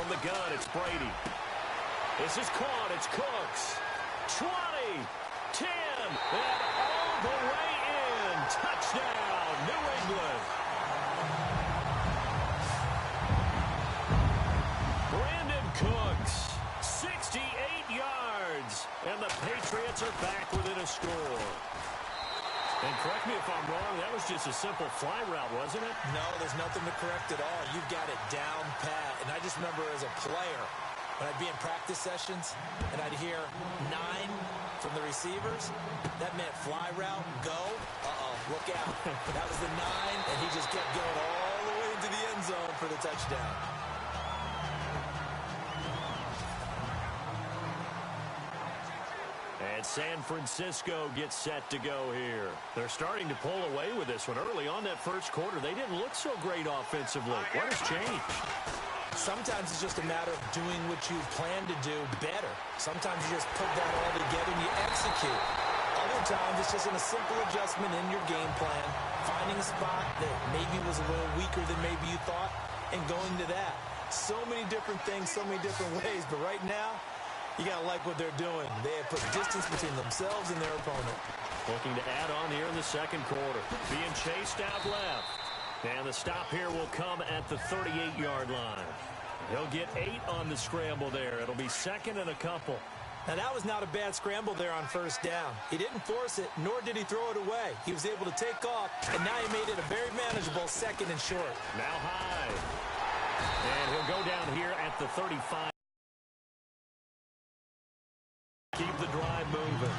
From the gun, it's Brady. This is caught. It's Cooks. 20, 10, and all the way in. Touchdown, New England. Brandon Cooks, 68 yards, and the Patriots are back within a score. And correct me if I'm wrong, that was just a simple fly route, wasn't it? No, there's nothing to correct at all. You've got it down pat. And I just remember as a player, when I'd be in practice sessions and I'd hear 9 from the receivers, that meant fly route, go. Look out. That was the 9, and he just kept going all the way into the end zone for the touchdown. And San Francisco gets set to go here. They're starting to pull away with this one. Early on that first quarter, they didn't look so great offensively. What has changed? Sometimes it's just a matter of doing what you plan to do better. Sometimes you just put that all together and you execute. Other times it's just a simple adjustment in your game plan, finding a spot that maybe was a little weaker than maybe you thought, and going to that. So many different things, so many different ways, but right now, you got to like what they're doing. They have put distance between themselves and their opponent. Looking to add on here in the second quarter. Being chased out left. And the stop here will come at the 38-yard line. He'll get 8 on the scramble there. It'll be second and a couple. Now, that was not a bad scramble there on first down. He didn't force it, nor did he throw it away. He was able to take off, and now he made it a very manageable second and short. Now high. And he'll go down here at the 35. Keep the drive moving.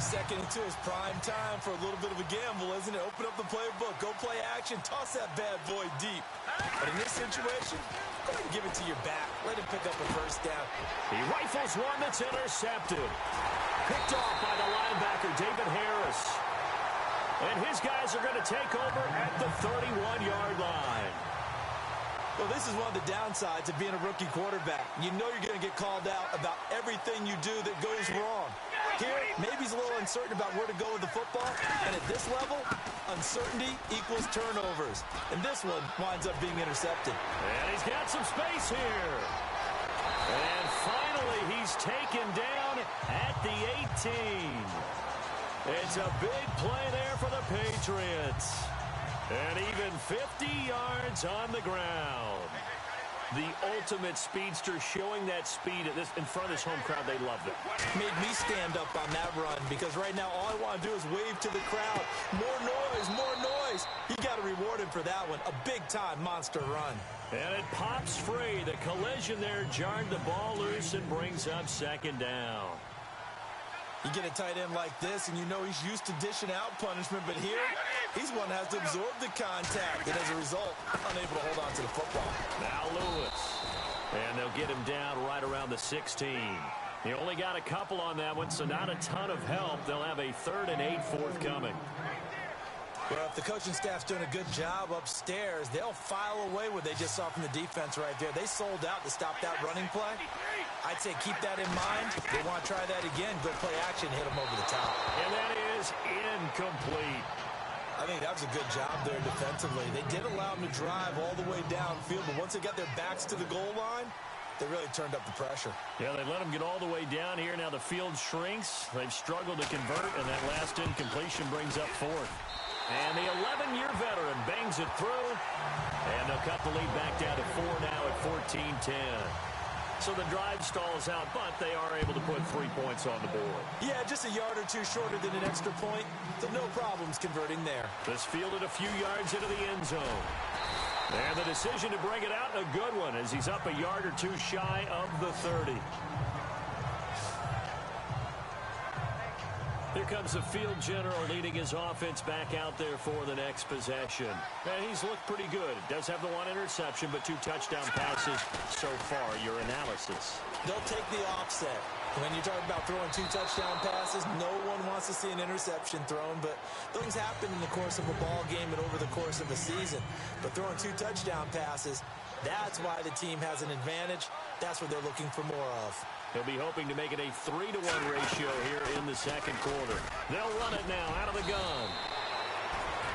Second and 2 is prime time for a little bit of a gamble, isn't it? Open up the playbook, go play action, toss that bad boy deep. But in this situation, go ahead and give it to your back. Let him pick up a first down. He rifles one that's intercepted. Picked off by the linebacker, David Harris. And his guys are going to take over at the 31-yard line. Well, this is one of the downsides of being a rookie quarterback. You know you're going to get called out about everything you do that goes wrong. Here, maybe he's a little uncertain about where to go with the football. And at this level, uncertainty equals turnovers. And this one winds up being intercepted. And he's got some space here. And finally, he's taken down at the 18. It's a big play there for the Patriots. And even 50 yards on the ground. The ultimate speedster showing that speed in front of this home crowd. They loved it. Made me stand up on that run because right now all I want to do is wave to the crowd. More noise, more noise. You got to reward him for that one. A big-time monster run. And it pops free. The collision there jarred the ball loose and brings up second down. You get a tight end like this, and you know he's used to dishing out punishment, but here, he's one that has to absorb the contact, and as a result, unable to hold on to the football. Now Lewis, and they'll get him down right around the 16. He only got a couple on that one, so not a ton of help. They'll have a 3rd and 8 forthcoming. Well, if the coaching staff's doing a good job upstairs, they'll file away what they just saw from the defense right there. They sold out to stop that running play. I'd say keep that in mind. They want to try that again. Go play action, hit them over the top. And that is incomplete. I think that was a good job there defensively. They did allow them to drive all the way downfield, but once they got their backs to the goal line, they really turned up the pressure. Yeah, they let them get all the way down here. Now the field shrinks. They've struggled to convert, and that last incompletion brings up 4th. And the 11-year veteran bangs it through. And they'll cut the lead back down to 4 now at 14-10. So the drive stalls out, but they are able to put 3 points on the board. Yeah, just a yard or two shorter than an extra point. So no problems converting there. This fielded a few yards into the end zone. And the decision to bring it out, a good one, as he's up a yard or two shy of the 30. Here comes the field general leading his offense back out there for the next possession. And he's looked pretty good. Does have the 1 interception, but 2 touchdown passes so far. Your analysis? They'll take the offset. When you talk about throwing 2 touchdown passes, no one wants to see an interception thrown, but things happen in the course of a ball game and over the course of a season. But throwing 2 touchdown passes, that's why the team has an advantage. That's what they're looking for more of. He'll be hoping to make it a 3-to-1 ratio here in the second quarter. They'll run it now out of the gun.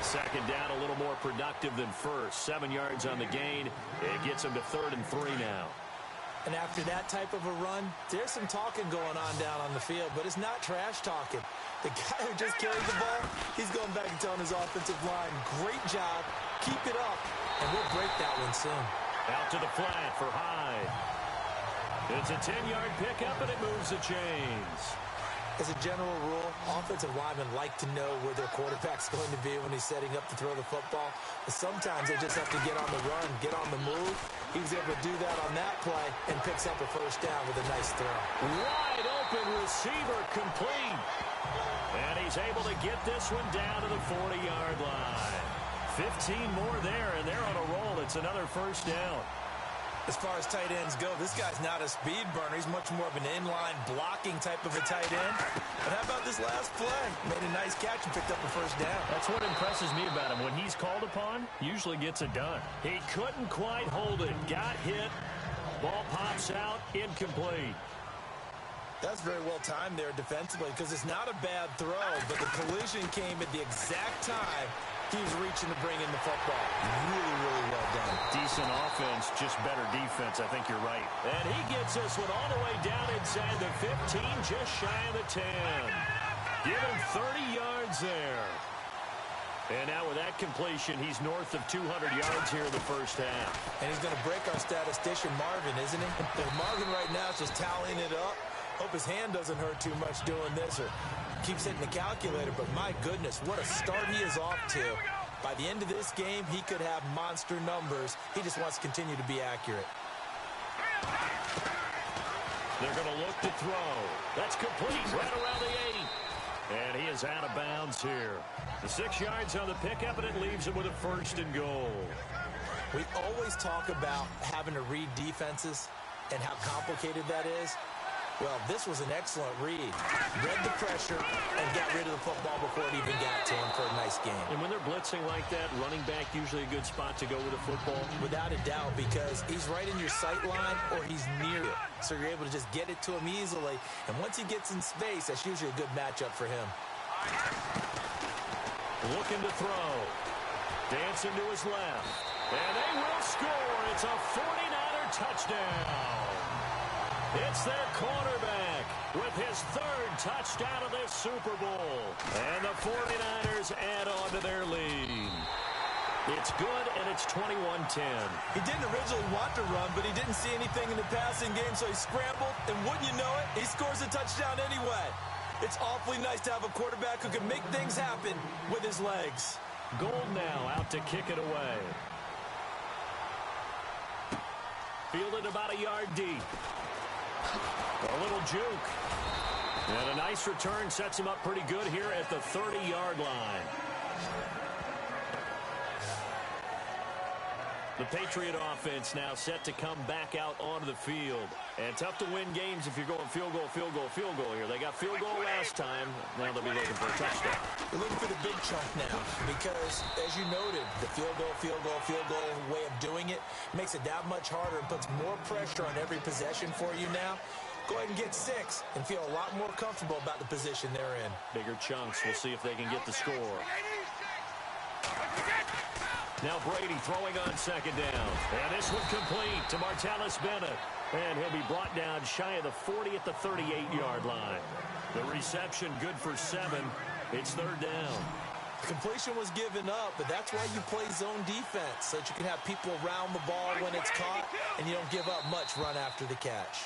Second down, a little more productive than first. 7 yards on the gain. It gets him to 3rd and 3 now. And after that type of a run, there's some talking going on down on the field, but it's not trash talking. The guy who just carried the ball, he's going back and telling his offensive line, great job, keep it up, and we'll break that one soon. Out to the flat for Hyde. It's a 10-yard pickup, and it moves the chains. As a general rule, offensive linemen like to know where their quarterback's going to be when he's setting up to throw the football. But sometimes they just have to get on the run, get on the move. He was able to do that on that play and picks up a first down with a nice throw. Wide open receiver complete. And he's able to get this one down to the 40-yard line. 15 more there, and they're on a roll. It's another first down. As far as tight ends go, this guy's not a speed burner. He's much more of an inline blocking type of a tight end. But how about this last play? Made a nice catch and picked up a first down. That's what impresses me about him. When he's called upon, usually gets it done. He couldn't quite hold it. Got hit. Ball pops out. Incomplete. That's very well timed there defensively because it's not a bad throw, but the collision came at the exact time he was reaching to bring in the football. Really, really well done. Decent offense, just better defense. I think you're right. And he gets this one all the way down inside the 15, just shy of the 10. Give him 30 yards there. And now with that completion, he's north of 200 yards here in the first half. And he's going to break our statistician, Marvin, isn't he? Marvin right now is just tallying it up. Hope his hand doesn't hurt too much doing this or keeps hitting the calculator, but my goodness, what a start he is off to. By the end of this game, he could have monster numbers. He just wants to continue to be accurate. They're going to look to throw. That's complete right around the 80. And he is out of bounds here. The 6 yards on the pickup, and it leaves him with a first and goal. We always talk about having to read defenses and how complicated that is. Well, this was an excellent read. Read the pressure and got rid of the football before it even got to him for a nice game. And when they're blitzing like that, running back usually a good spot to go with a football? Without a doubt, because he's right in your sight line or he's near it. So you're able to just get it to him easily. And once he gets in space, that's usually a good matchup for him. Looking to throw. Dancing to his left. And they will score. It's a 49er touchdown. It's their quarterback with his third touchdown of this Super Bowl. And the 49ers add on to their lead. It's good, and it's 21-10. He didn't originally want to run, but he didn't see anything in the passing game, so he scrambled. And wouldn't you know it, he scores a touchdown anyway. It's awfully nice to have a quarterback who can make things happen with his legs. Gold now out to kick it away. Fielded about a yard deep. A little juke. And a nice return sets him up pretty good here at the 30-yard line. The Patriot offense now set to come back out onto the field. And tough to win games if you're going field goal, field goal, field goal here. They got field goal last time. Now they'll be looking for a touchdown. They're looking for the big chunk now because, as you noted, the field goal way of doing it makes it that much harder and puts more pressure on every possession for you now. Go ahead and get 6 and feel a lot more comfortable about the position they're in. Bigger chunks. We'll see if they can get the score. Now Brady throwing on second down. And this one complete to Martellus Bennett. And he'll be brought down shy of the 40 at the 38-yard line. The reception good for 7. It's third down. The completion was given up, but that's why you play zone defense, so that you can have people around the ball when it's caught, and you don't give up much run after the catch.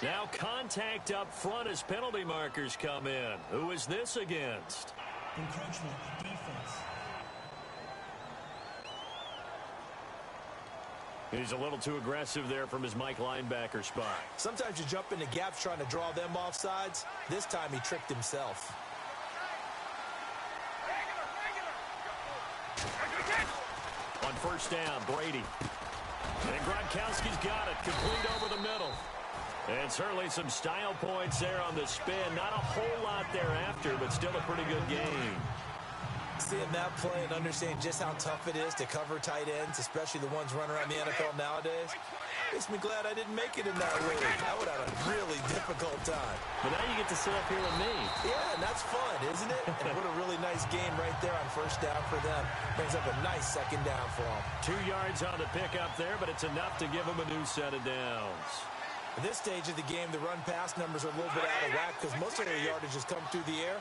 Now contact up front as penalty markers come in. Who is this against? Encroachment defense. He's a little too aggressive there from his Mike linebacker spot. Sometimes you jump into gaps trying to draw them off sides. This time he tricked himself. On first down, Brady. And Gronkowski's got it. Complete over the middle. And certainly some style points there on the spin. Not a whole lot thereafter, but still a pretty good game. Seeing that play and understanding just how tough it is to cover tight ends, especially the ones running around the NFL nowadays, Makes me glad I didn't make it in that league. I would have a really difficult time. But now you get to sit up here with me. Yeah, and that's fun, isn't it? And what a really nice game right there on first down for them. Brings up a nice second down for them. 2 yards on the pickup there, but it's enough to give them a new set of downs. At this stage of the game, the run-pass numbers are a little bit out of whack because most of their yardage has come through the air.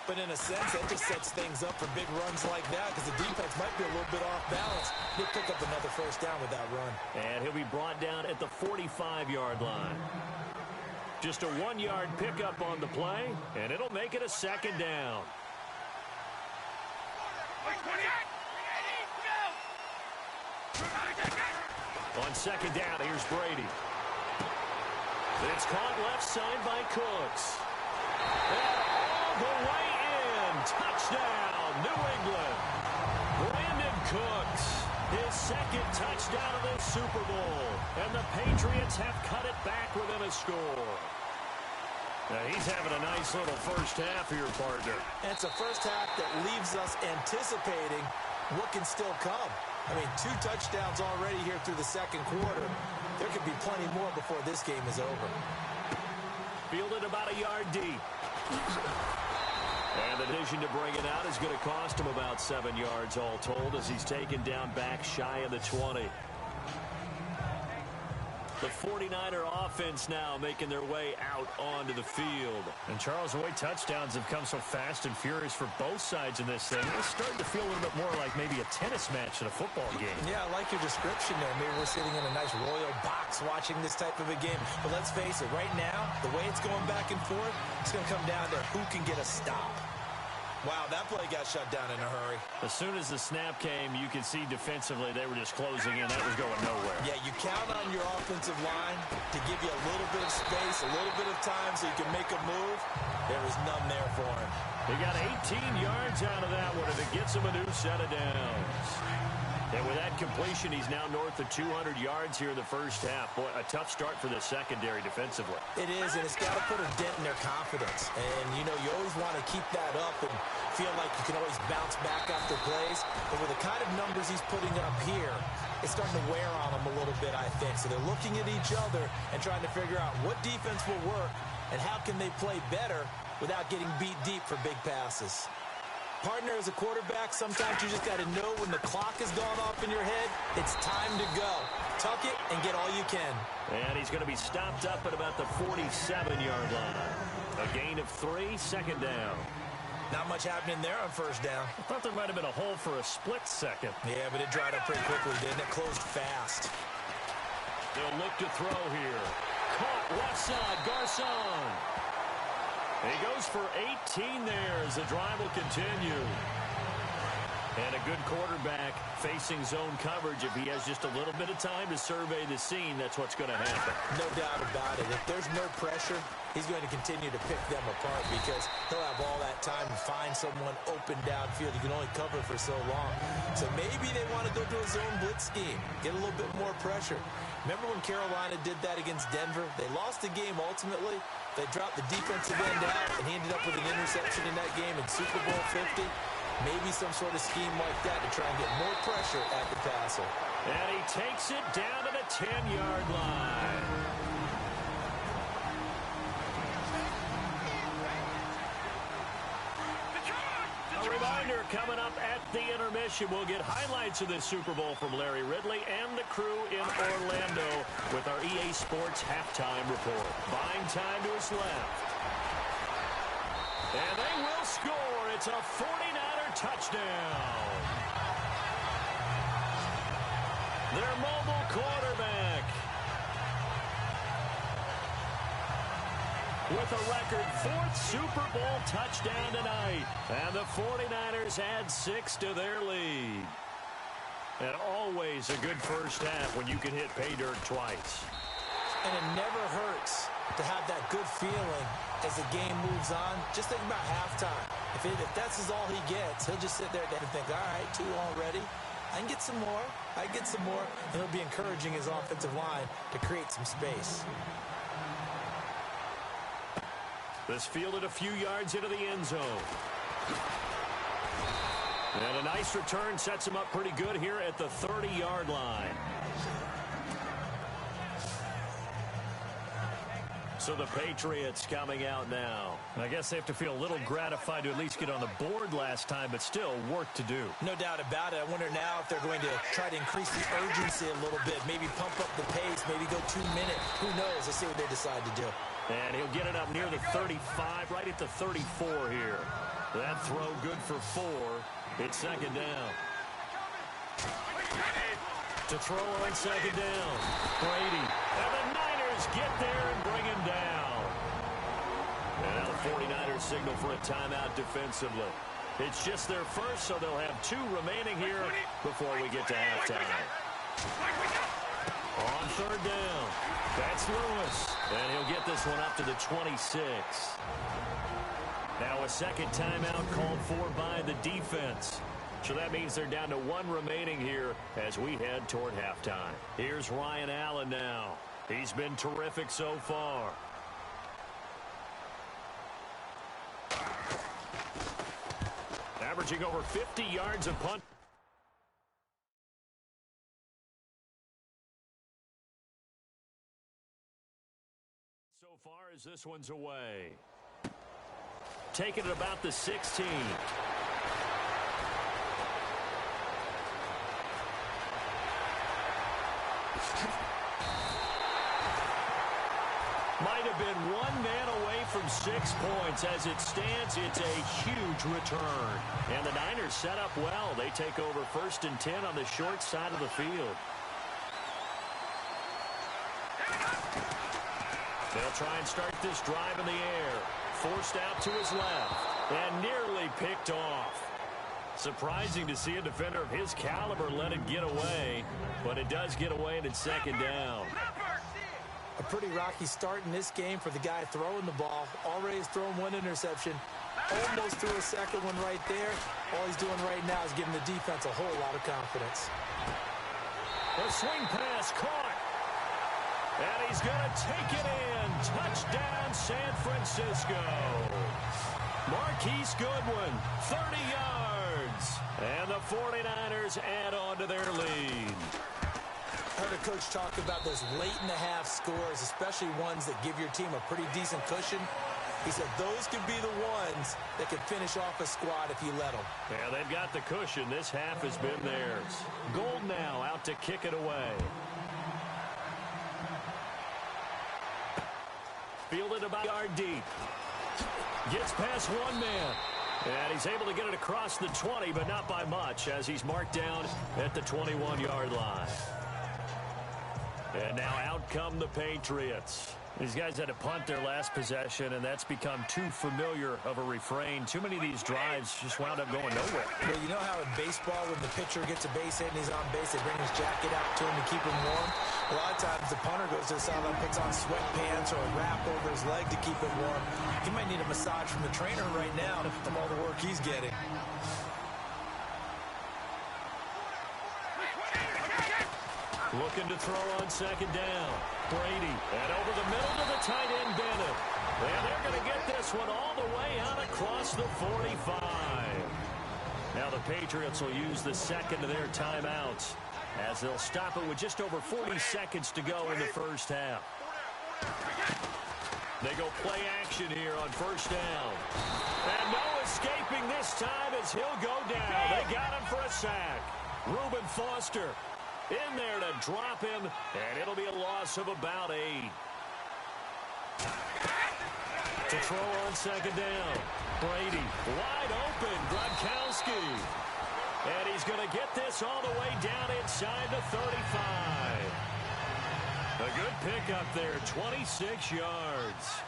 But in a sense, that just sets things up for big runs like that because the defense might be a little bit off balance. He'll pick up another first down with that run. And he'll be brought down at the 45-yard line. Just a 1-yard pickup on the play, and it'll make it a second down. On second down, here's Brady. It's caught left side by Cooks. And all the way in. Touchdown, New England. Brandon Cooks, his second touchdown of this Super Bowl. And the Patriots have cut it back within a score. Now he's having a nice little first half here, partner. And it's a first half that leaves us anticipating what can still come. I mean, 2 touchdowns already here through the second quarter. There could be plenty more before this game is over. Fielded about a yard deep. And the decision to bring it out is going to cost him about 7 yards all told as he's taken down back shy of the 20. The 49er offense now making their way out onto the field. And Charles, the way touchdowns have come so fast and furious for both sides in this thing, it's starting to feel a little bit more like maybe a tennis match in a football game. Yeah, I like your description there. Maybe we're sitting in a nice royal box watching this type of a game. But let's face it, right now, the way it's going back and forth, it's going to come down to who can get a stop. Wow, that play got shut down in a hurry. As soon as the snap came, you could see defensively they were just closing in. That was going nowhere. Yeah, you count on your offensive line to give you a little bit of space, a little bit of time so you can make a move. There was none there for him. He got 18 yards out of that one, and it gets him a new set of downs. And with that completion, he's now north of 200 yards here in the first half. Boy, a tough start for the secondary defensively. It is, and it's got to put a dent in their confidence. And, you know, you always want to keep that up and feel like you can always bounce back after plays. But with the kind of numbers he's putting up here, it's starting to wear on them a little bit, I think. So they're looking at each other and trying to figure out what defense will work and how can they play better without getting beat deep for big passes. Partner, as a quarterback, sometimes you just got to know when the clock has gone off in your head, it's time to go. Tuck it and get all you can. And he's going to be stopped up at about the 47-yard line. A gain of 3, second down. Not much happening there on first down. I thought there might have been a hole for a split second. Yeah, but it dried up pretty quickly, didn't it? Closed fast. They'll look to throw here. Caught left side, Garcon. He goes for 18 there as the drive will continue. And a good quarterback facing zone coverage. If he has just a little bit of time to survey the scene, that's what's going to happen. No doubt about it. If there's no pressure, he's going to continue to pick them apart because he'll have all that time to find someone open downfield. You can only cover for so long. So maybe they want to go to a zone blitz scheme, get a little bit more pressure. Remember when Carolina did that against Denver? They lost the game ultimately. They dropped the defensive end out, and he ended up with an interception in that game in Super Bowl 50. Maybe some sort of scheme like that to try and get more pressure at the passer. And he takes it down to the 10-yard line. A reminder coming up at the intermission. We'll get highlights of this Super Bowl from Larry Ridley and the crew in Orlando with our EA Sports halftime report. Buying time to his left. And they will score. It's a 49er touchdown. Their mobile quarterback with a record 4th Super Bowl touchdown tonight. And the 49ers add 6 to their lead. And always a good first half when you can hit pay dirt twice. And it never hurts to have that good feeling as the game moves on. Just think about halftime. If that's all he gets, he'll just sit there and think, all right, 2 already. I can get some more. I can get some more. And he'll be encouraging his offensive line to create some space. This fielded a few yards into the end zone. And a nice return sets him up pretty good here at the 30-yard line. So the Patriots coming out now. I guess they have to feel a little gratified to at least get on the board last time, but still work to do. No doubt about it. I wonder now if they're going to try to increase the urgency a little bit, maybe pump up the pace, maybe go 2 minutes. Who knows? Let's see what they decide to do. And he'll get it up near the 35, right at the 34 here. That throw good for 4. It's second down. To throw on second down. Brady. And the Niners get there and bring him down. And now the 49ers signal for a timeout defensively. It's just their first, so they'll have 2 remaining here before we get to halftime. On third down, that's Lewis. And he'll get this one up to the 26. Now a second timeout called for by the defense. So that means they're down to 1 remaining here as we head toward halftime. Here's Ryan Allen now. He's been terrific so far. Averaging over 50 yards a punt. So far as this one's away. Taking it about the 16. Might have been 1 man away from 6 points. As it stands, it's a huge return. And the Niners set up well. They take over 1st and 10 on the short side of the field. They'll try and start this drive in the air. Forced out to his left. And nearly picked off. Surprising to see a defender of his caliber let it get away. But it does get away, and it's second down. A pretty rocky start in this game for the guy throwing the ball. Already has thrown 1 interception. Almost threw a second one right there. All he's doing right now is giving the defense a whole lot of confidence. A swing pass caught. And he's going to take it in. Touchdown, San Francisco. Marquise Goodwin, 30 yards. And the 49ers add on to their lead. I heard a coach talk about those late-in-the-half scores, especially ones that give your team a pretty decent cushion. He said those could be the ones that could finish off a squad if you let them. Yeah, they've got the cushion. This half has been theirs. Gold now out to kick it away. Fielded about a yard deep. Gets past 1 man. And he's able to get it across the 20, but not by much, as he's marked down at the 21-yard line. And now out come the Patriots. These guys had to punt their last possession, and that's become too familiar of a refrain. Too many of these drives just wound up going nowhere. Well, you know how in baseball, when the pitcher gets a base hit and he's on base, they bring his jacket out to him to keep him warm? A lot of times the punter goes to the sideline, puts on sweatpants or a wrap over his leg to keep him warm. He might need a massage from the trainer right now from all the work he's getting. Looking to throw on second down. Brady. And over the middle to the tight end, Bennett. And they're going to get this one all the way out across the 45. Now the Patriots will use the second of their timeouts, as they'll stop it with just over 40 seconds to go in the first half. They go play action here on first down. And no escaping this time as he'll go down. They got him for a sack. Reuben Foster in there to drop him, and it'll be a loss of about 8. To throw on second down. Brady wide open. Gronkowski. And he's going to get this all the way down inside the 35. A good pickup there, 26 yards.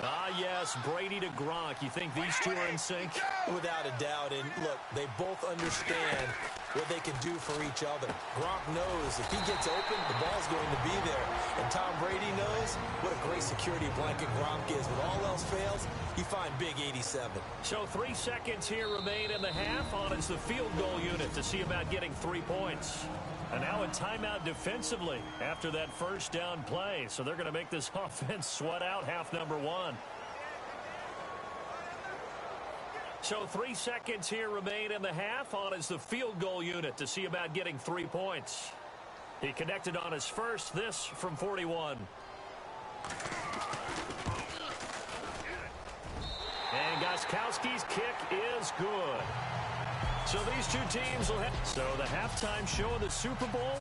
Ah, yes, Brady to Gronk. You think these two are in sync? Without a doubt. And look, they both understand what they can do for each other. Gronk knows if he gets open, the ball's going to be there. And Tom Brady knows what a great security blanket Gronk is. When all else fails, you find big 87. So 3 seconds here remain in the half. On is the field goal unit to see about getting 3 points. And now a timeout defensively after that first down play. So they're going to make this offense sweat out half number 1. So 3 seconds here remain in the half. On is the field goal unit to see about getting 3 points. He connected on his first, this from 41. And Gostkowski's kick is good. So these two teams will have... So the halftime show of the Super Bowl...